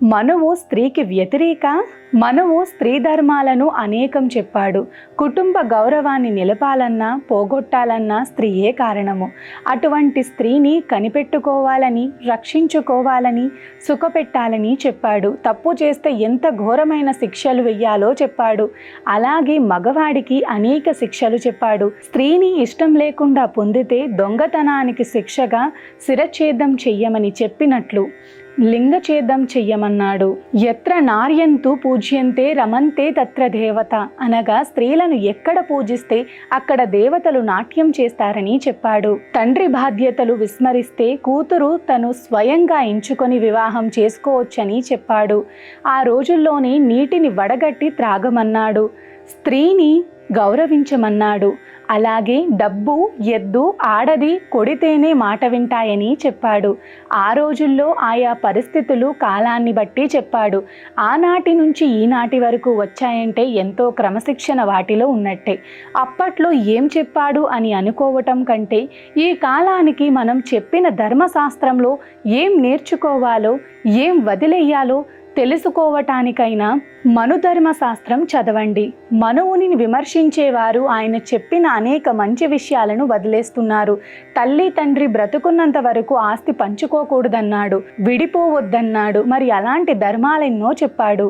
మనువు స్త్రీకి వ్యతిరేక? మనువు స్త్రీ ధర్మాలను అనేకం చెప్పాడు. కుటుంబ గౌరవాన్ని నిలపాలన్నా పోగొట్టాలన్నా స్త్రీయే కారణము. అటువంటి స్త్రీని కనిపెట్టుకోవాలని, రక్షించుకోవాలని, సుఖపెట్టాలని చెప్పాడు. తప్పు చేస్తే ఎంత ఘోరమైన శిక్షలు వెయ్యాలో చెప్పాడు. అలాగే మగవాడికి అనేక శిక్షలు చెప్పాడు. స్త్రీని ఇష్టం లేకుండా పొందితే దొంగతనానికి శిక్షగా శిరఛేదం చెయ్యమని చెప్పినట్లు లింగఛేదం చెయ్యమన్నాడు. ఎత్ర నార్యంతు పూజ్యంతే రమంతే తత్ర దేవత అనగా స్త్రీలను ఎక్కడ పూజిస్తే అక్కడ దేవతలు నాట్యం చేస్తారని చెప్పాడు. తండ్రి బాధ్యతలు విస్మరిస్తే కూతురు తను స్వయంగా ఎంచుకొని వివాహం చేసుకోవచ్చని చెప్పాడు. ఆ రోజుల్లోనే నీటిని వడగట్టి త్రాగమన్నాడు. స్త్రీని గౌరవించమన్నాడు. అలాగే డబ్బు, ఎద్దు, ఆడది కొడితేనే మాట వింటాయని చెప్పాడు. ఆ రోజుల్లో ఆయా పరిస్థితులు కాలాన్ని బట్టి చెప్పాడు. ఆనాటి నుంచి ఈనాటి వరకు వచ్చాయంటే ఎంతో క్రమశిక్షణ వాటిలో ఉన్నట్టే. అప్పట్లో ఏం చెప్పాడు అని అనుకోవటం కంటే ఈ కాలానికి మనం చెప్పిన ధర్మశాస్త్రంలో ఏం నేర్చుకోవాలో, ఏం వదిలేయాలో తెలుసుకోవటానికైనా మనుధర్మశాస్త్రం చదవండి. మనువుని విమర్శించేవారు ఆయన చెప్పిన అనేక మంచి విషయాలను వదిలేస్తున్నారు. తల్లి తండ్రి బ్రతుకున్నంత వరకు ఆస్తి పంచుకోకూడదన్నాడు, విడిపోవద్దన్నాడు. మరి అలాంటి ధర్మాలెన్నో చెప్పాడు.